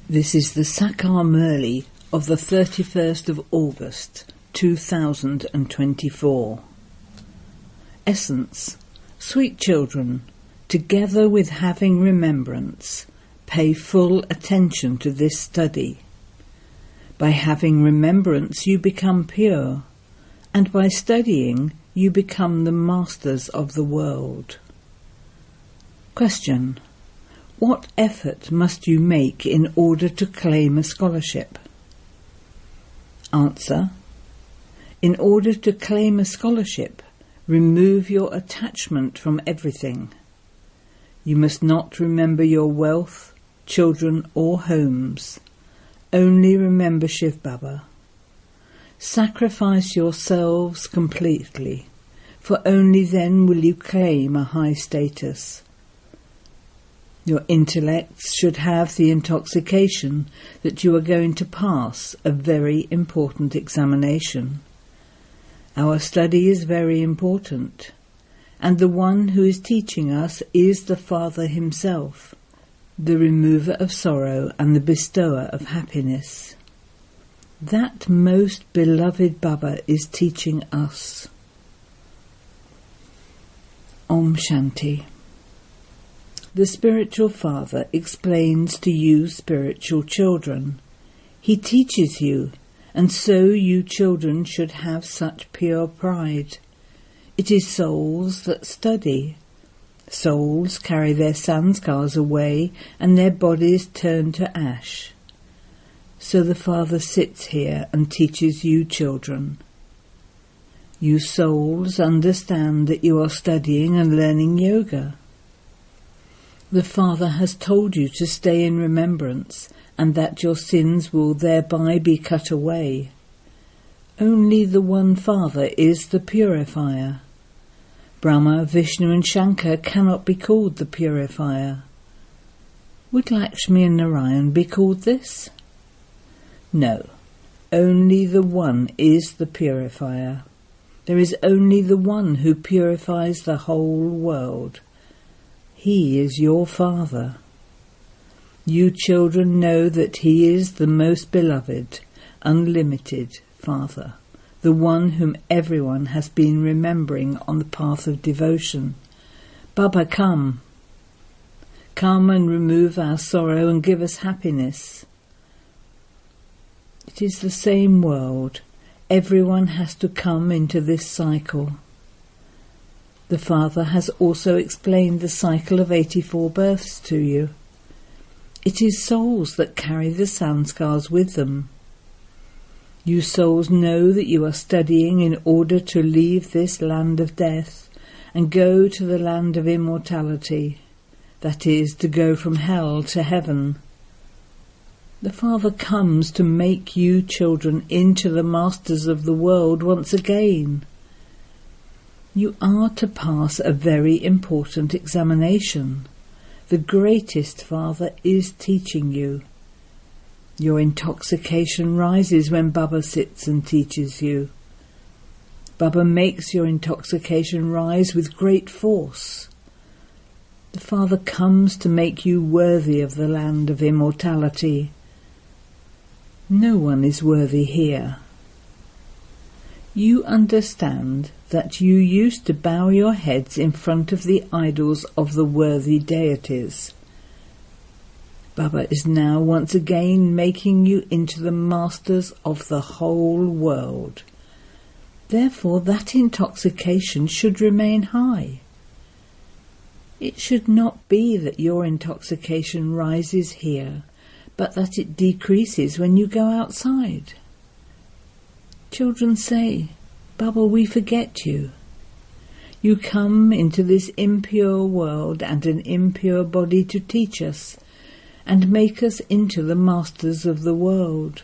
This is the Sakar Murli of the 31st of August 2024. Essence. Sweet children, together with having remembrance, pay full attention to this study. By having remembrance you become pure, and by studying you become the masters of the world. Question. What effort must you make in order to claim a scholarship? Answer. In order to claim a scholarship, remove your attachment from everything. You must not remember your wealth, children or homes. Only remember Shiv Baba. Sacrifice yourselves completely, for only then will you claim a high status. Your intellects should have the intoxication that you are going to pass a very important examination. Our study is very important, and the one who is teaching us is the Father himself, the remover of sorrow and the bestower of happiness. That most beloved Baba is teaching us. Om Shanti. The spiritual father explains to you spiritual children. He teaches you, and so you children should have such pure pride. It is souls that study. Souls carry their sanskars away and their bodies turn to ash. So the Father sits here and teaches you children. You souls understand that you are studying and learning yoga. The Father has told you to stay in remembrance and that your sins will thereby be cut away. Only the one Father is the purifier. Brahma, Vishnu and Shankar cannot be called the purifier. Would Lakshmi and Narayan be called this? No, only the one is the purifier. There is only the one who purifies the whole world. He is your Father. You children know that he is the most beloved, unlimited Father, the one whom everyone has been remembering on the path of devotion. Baba, come. Come and remove our sorrow and give us happiness. It is the same world. Everyone has to come into this cycle. The Father has also explained the cycle of 84 births to you. It is souls that carry the sanskars with them. You souls know that you are studying in order to leave this land of death and go to the land of immortality, that is, to go from hell to heaven. The Father comes to make you children into the masters of the world once again. You are to pass a very important examination. The greatest Father is teaching you. Your intoxication rises when Baba sits and teaches you. Baba makes your intoxication rise with great force. The Father comes to make you worthy of the land of immortality. No one is worthy here. You understand that you used to bow your heads in front of the idols of the worthy deities. Baba is now once again making you into the masters of the whole world. Therefore that intoxication should remain high. It should not be that your intoxication rises here, but that it decreases when you go outside. Children say, Baba, we forget you. You come into this impure world and an impure body to teach us and make us into the masters of the world.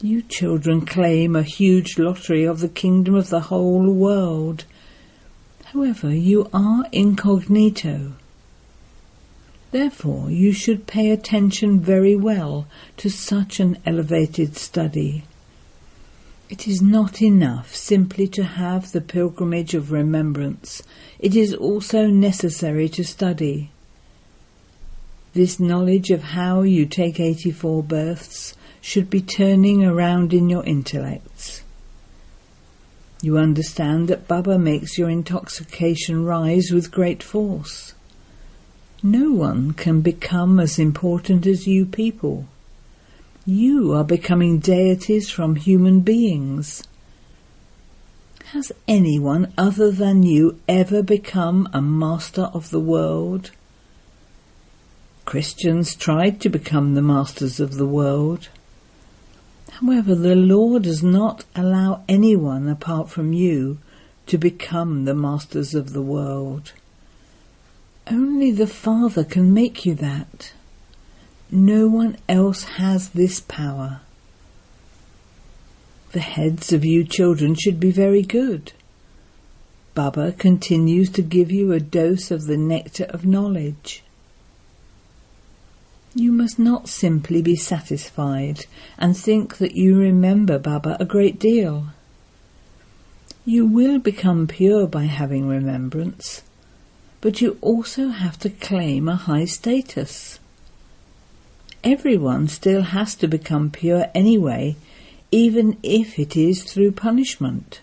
You children claim a huge lottery of the kingdom of the whole world. However, you are incognito. Therefore, you should pay attention very well to such an elevated study. It is not enough simply to have the pilgrimage of remembrance. It is also necessary to study. This knowledge of how you take 84 births should be turning around in your intellects. You understand that Baba makes your intoxication rise with great force. No one can become as important as you people. You are becoming deities from human beings. Has anyone other than you ever become a master of the world? Christians tried to become the masters of the world. However, the Lord does not allow anyone apart from you to become the masters of the world. Only the Father can make you that. No one else has this power. The heads of you children should be very good. Baba continues to give you a dose of the nectar of knowledge. You must not simply be satisfied and think that you remember Baba a great deal. You will become pure by having remembrance, but you also have to claim a high status. Everyone still has to become pure anyway, even if it is through punishment.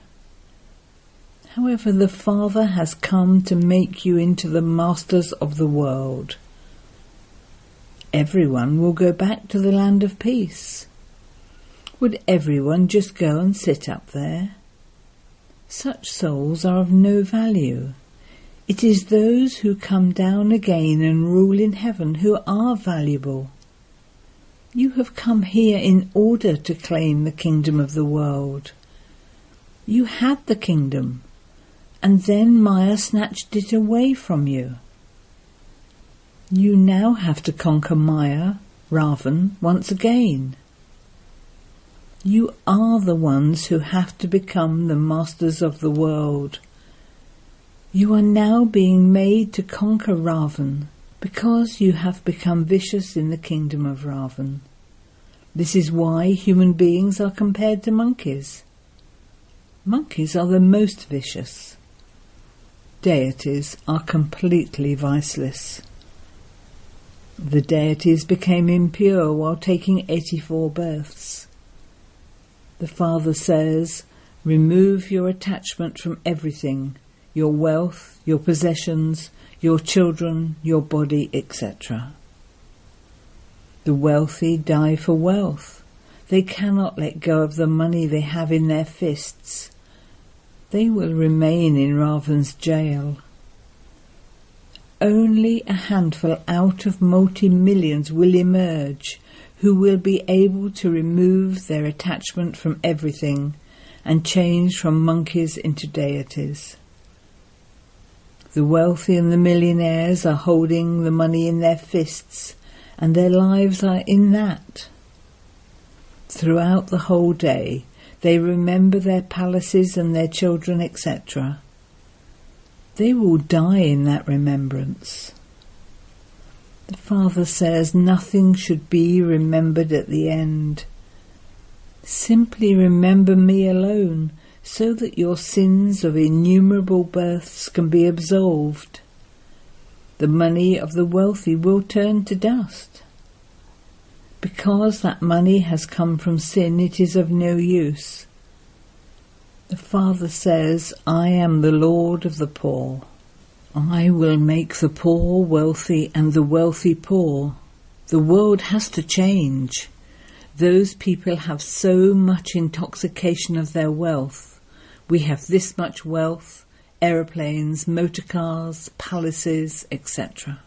However, the Father has come to make you into the masters of the world. Everyone will go back to the land of peace. Would everyone just go and sit up there? Such souls are of no value. It is those who come down again and rule in heaven who are valuable. You have come here in order to claim the kingdom of the world. You had the kingdom, and then Maya snatched it away from you. You now have to conquer Maya, Ravan, once again. You are the ones who have to become the masters of the world. You are now being made to conquer Ravan because you have become vicious in the kingdom of Ravan. This is why human beings are compared to monkeys. Monkeys are the most vicious. Deities are completely viceless. The deities became impure while taking 84 births. The Father says, remove your attachment from everything, your wealth, your possessions, your children, your body, etc. The wealthy die for wealth. They cannot let go of the money they have in their fists. They will remain in Ravan's jail. Only a handful out of multi-millions will emerge who will be able to remove their attachment from everything and change from monkeys into deities. The wealthy and the millionaires are holding the money in their fists, and their lives are in that. Throughout the whole day, they remember their palaces and their children, etc. They will die in that remembrance. The Father says nothing should be remembered at the end. Simply remember me alone, so that your sins of innumerable births can be absolved. The money of the wealthy will turn to dust. Because that money has come from sin, it is of no use. The Father says, I am the Lord of the poor. I will make the poor wealthy and the wealthy poor. The world has to change. Those people have so much intoxication of their wealth. We have this much wealth, aeroplanes, motor cars, palaces, etc.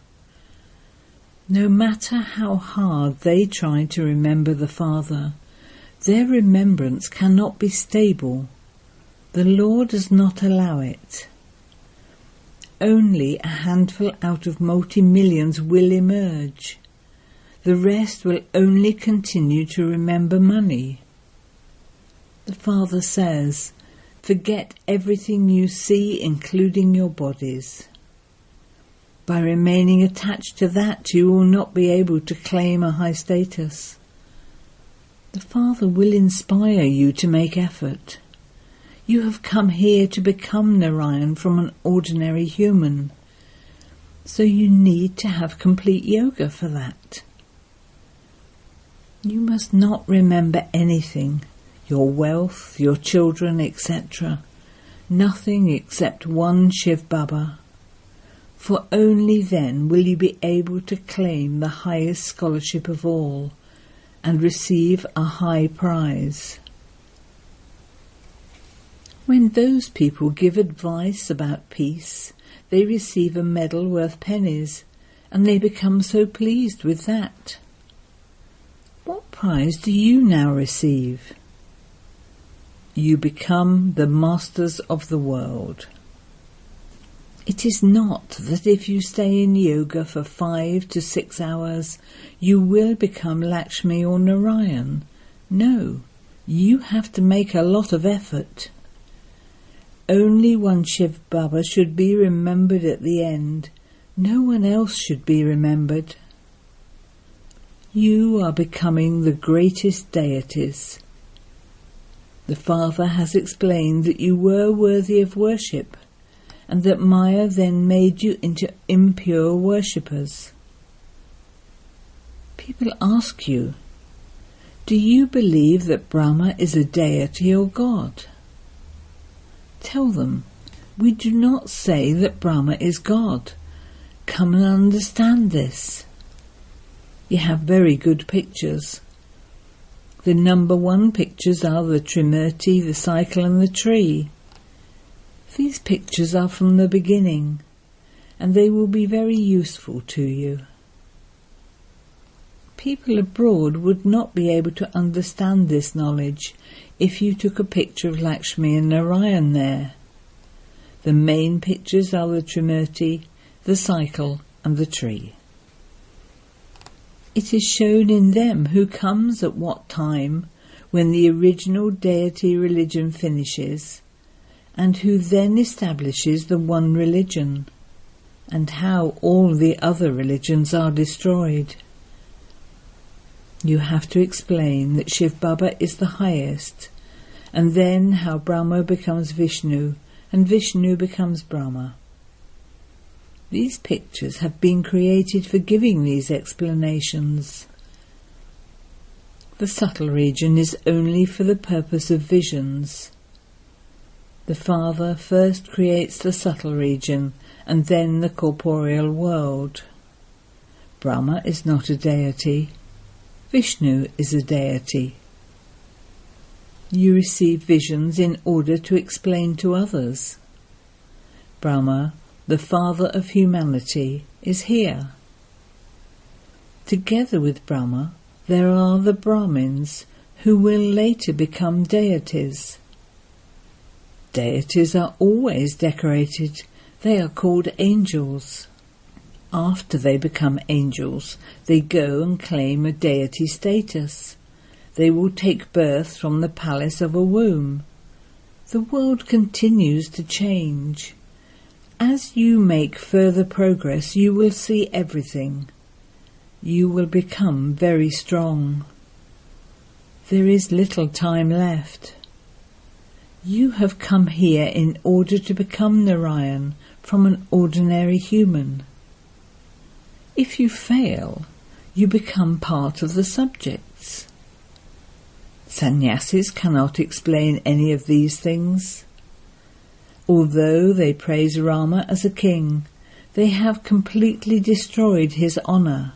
No matter how hard they try to remember the Father, their remembrance cannot be stable. The Lord does not allow it. Only a handful out of multi-millions will emerge. The rest will only continue to remember money. The Father says, forget everything you see, including your bodies. By remaining attached to that, you will not be able to claim a high status. The Father will inspire you to make effort. You have come here to become Narayan from an ordinary human. So you need to have complete yoga for that. You must not remember anything, your wealth, your children, etc. Nothing except one Shiv Baba. For only then will you be able to claim the highest scholarship of all and receive a high prize. When those people give advice about peace, they receive a medal worth pennies, and they become so pleased with that. What prize do you now receive? You become the masters of the world. It is not that if you stay in yoga for 5 to 6 hours, you will become Lakshmi or Narayan. No, you have to make a lot of effort. Only one Shiv Baba should be remembered at the end. No one else should be remembered. You are becoming the greatest deities. The Father has explained that you were worthy of worship, and that Maya then made you into impure worshippers. People ask you, do you believe that Brahma is a deity or God? Tell them, we do not say that Brahma is God. Come and understand this. You have very good pictures. The number 1 pictures are the Trimurti, the cycle and the tree. These pictures are from the beginning, and they will be very useful to you. People abroad would not be able to understand this knowledge if you took a picture of Lakshmi and Narayan there. The main pictures are the Trimurti, the cycle and the tree. It is shown in them who comes at what time when the original deity religion finishes, and who then establishes the one religion, and how all the other religions are destroyed. You have to explain that Shiv Baba is the highest, and then how Brahma becomes Vishnu, and Vishnu becomes Brahma. These pictures have been created for giving these explanations. The subtle region is only for the purpose of visions. The Father first creates the subtle region and then the corporeal world. Brahma is not a deity. Vishnu is a deity. You receive visions in order to explain to others. Brahma, the Father of humanity, is here. Together with Brahma, there are the Brahmins, who will later become deities. Deities are always decorated. They are called angels. After they become angels, they go and claim a deity status. They will take birth from the palace of a womb. The world continues to change. As you make further progress, you will see everything. You will become very strong. There is little time left. You have come here in order to become Narayan from an ordinary human. If you fail, you become part of the subjects. Sannyasis cannot explain any of these things. Although they praise Rama as a king, they have completely destroyed his honour.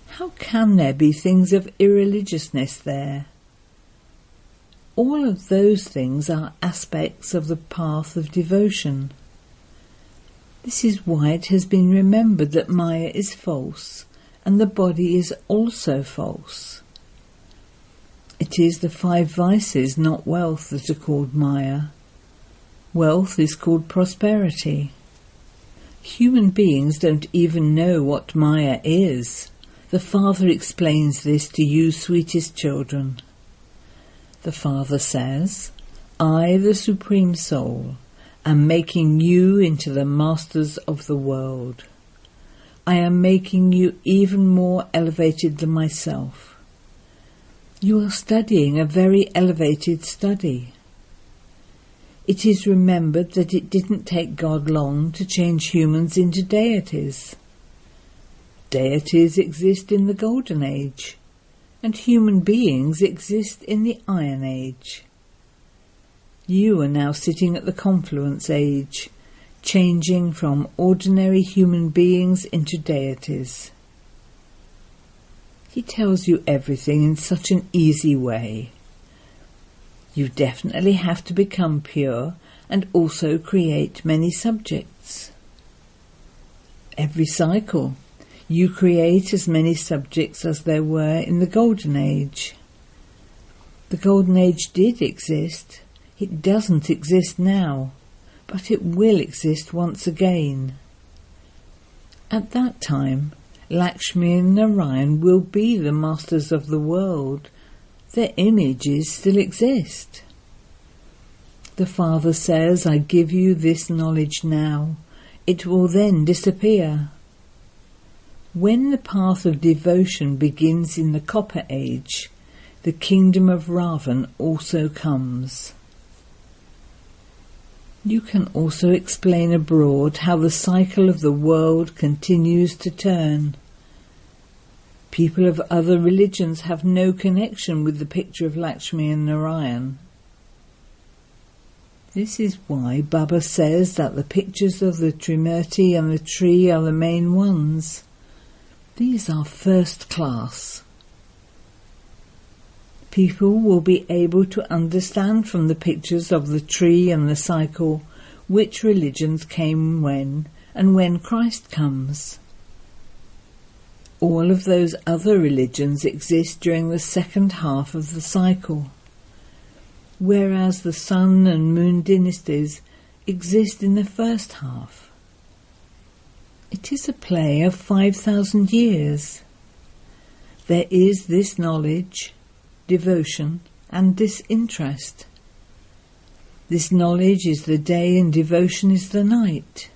How can there be things of irreligiousness there? All of those things are aspects of the path of devotion. This is why it has been remembered that Maya is false, and the body is also false. It is the 5 vices, not wealth, that are called Maya. Wealth is called prosperity. Human beings don't even know what Maya is. The Father explains this to you, sweetest children. The Father says, I, the Supreme Soul, am making you into the masters of the world. I am making you even more elevated than myself. You are studying a very elevated study. It is remembered that it didn't take God long to change humans into deities. Deities exist in the Golden Age, and human beings exist in the Iron Age. You are now sitting at the Confluence Age, changing from ordinary human beings into deities. He tells you everything in such an easy way. You definitely have to become pure and also create many subjects. Every cycle, you create as many subjects as there were in the Golden Age. The Golden Age did exist. It doesn't exist now, but it will exist once again. At that time, Lakshmi and Narayan will be the masters of the world. Their images still exist. The Father says, I give you this knowledge now. It will then disappear. When the path of devotion begins in the Copper Age, the kingdom of Ravan also comes. You can also explain abroad how the cycle of the world continues to turn. People of other religions have no connection with the picture of Lakshmi and Narayan. This is why Baba says that the pictures of the Trimurti and the tree are the main ones. These are first class. People will be able to understand from the pictures of the tree and the cycle which religions came when and when Christ comes. All of those other religions exist during the second half of the cycle, whereas the sun and moon dynasties exist in the first half. It is a play of 5,000 years. There is this knowledge, devotion, and disinterest. This knowledge is the day and devotion is the night.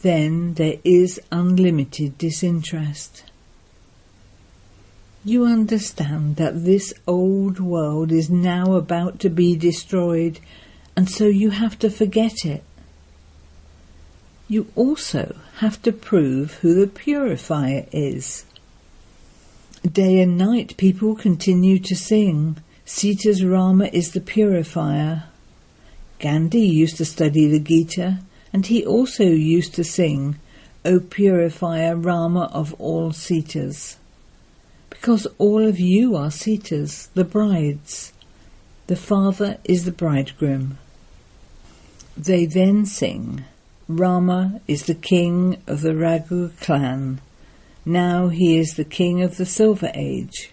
Then there is unlimited disinterest. You understand that this old world is now about to be destroyed, and so you have to forget it. You also have to prove who the purifier is. Day and night people continue to sing, Sita's Rama is the purifier. Gandhi used to study the Gita, and he also used to sing, O purifier Rama of all Sitas. Because all of you are Sitas, the brides. The father is the bridegroom. They then sing, Rama is the king of the Raghu clan. Now he is the king of the Silver Age.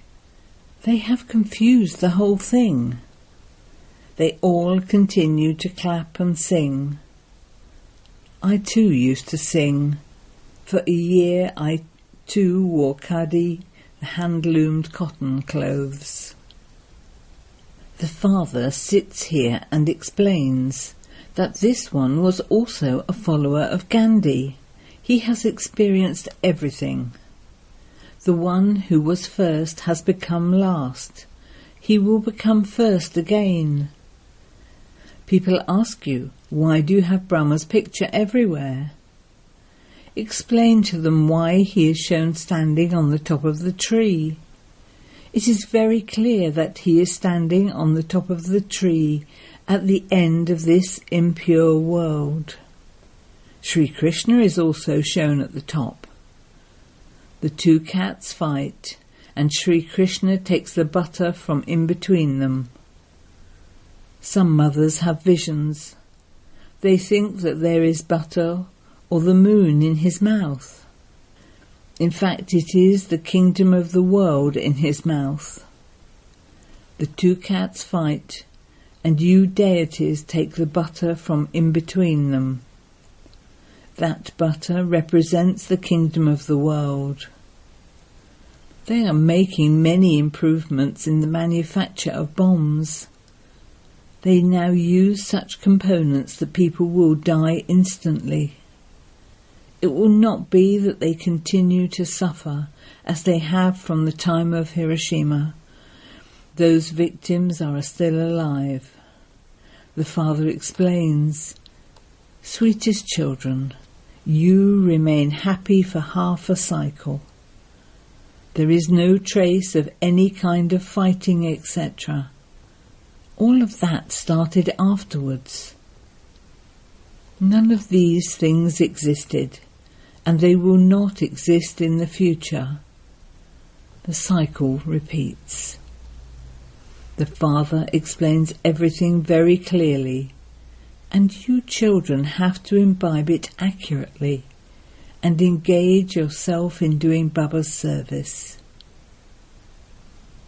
They have confused the whole thing. They all continue to clap and sing. I too used to sing. For a year I too wore khadi, hand-loomed cotton clothes. The father sits here and explains that this one was also a follower of Gandhi. He has experienced everything. The one who was first has become last. He will become first again. People ask you, why do you have Brahma's picture everywhere? Explain to them why he is shown standing on the top of the tree. It is very clear that he is standing on the top of the tree at the end of this impure world. Sri Krishna is also shown at the top. The two cats fight, and Sri Krishna takes the butter from in between them. Some mothers have visions. They think that there is butter or the moon in his mouth. In fact, it is the kingdom of the world in his mouth. The two cats fight, and you deities take the butter from in between them. That butter represents the kingdom of the world. They are making many improvements in the manufacture of bombs. They now use such components that people will die instantly. It will not be that they continue to suffer as they have from the time of Hiroshima. Those victims are still alive. the Father explains, "Sweetest children, you remain happy for half a cycle. There is no trace of any kind of fighting, etc. All of that started afterwards. None of these things existed, and they will not exist in the future. The cycle repeats." The Father explains everything very clearly, and you children have to imbibe it accurately and engage yourself in doing Baba's service.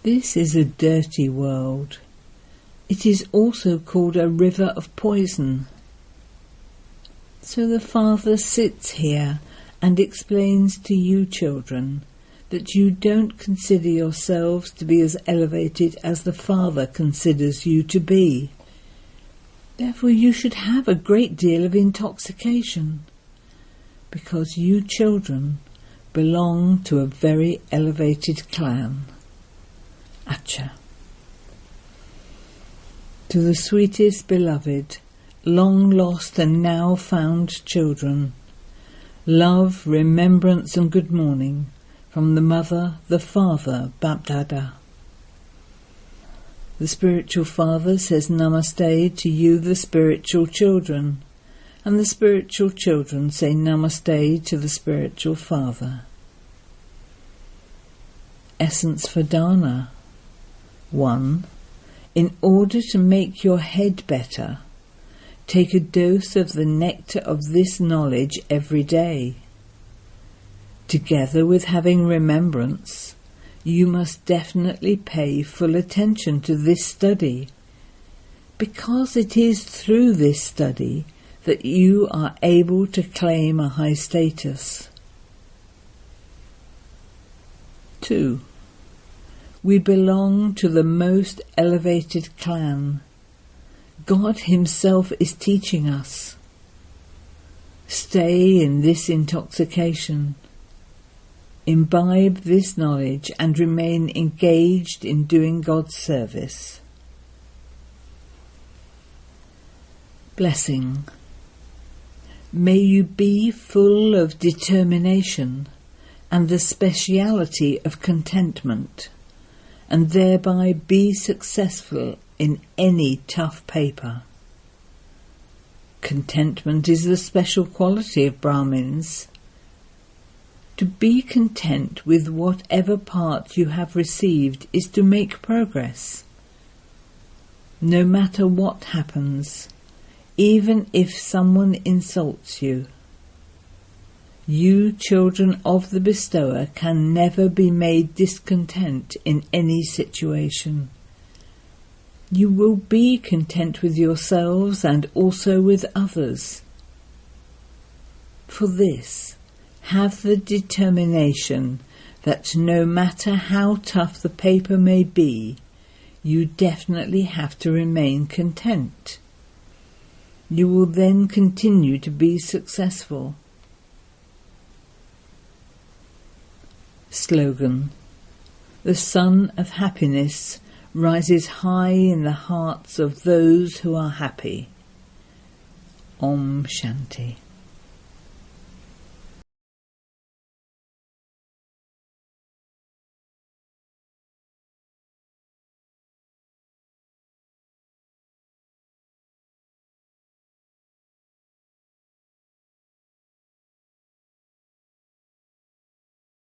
This is a dirty world. It is also called a river of poison. So the Father sits here and explains to you children that you don't consider yourselves to be as elevated as the Father considers you to be. Therefore you should have a great deal of intoxication, because you children belong to a very elevated clan. Acha. To the sweetest beloved, long lost and now found children, love, remembrance and good morning from the Mother, the Father, Bapdada. The Spiritual Father says Namaste to you, the spiritual children, and the spiritual children say Namaste to the Spiritual Father. Essence for Dana. 1. In order to make your head better, take a dose of the nectar of this knowledge every day. Together with having remembrance, you must definitely pay full attention to this study, because it is through this study that you are able to claim a high status. 2. We belong to the most elevated clan. God Himself is teaching us. Stay in this intoxication. Imbibe this knowledge and remain engaged in doing God's service. Blessing. May you be full of determination and the speciality of contentment, and thereby be successful in any tough paper. Contentment is the special quality of Brahmins. To be content with whatever part you have received is to make progress. No matter what happens, even if someone insults you, you children of the bestower can never be made discontent in any situation. You will be content with yourselves and also with others. For this, have the determination that no matter how tough the paper may be, you definitely have to remain content. You will then continue to be successful. Slogan. The sun of happiness rises high in the hearts of those who are happy. Om Shanti.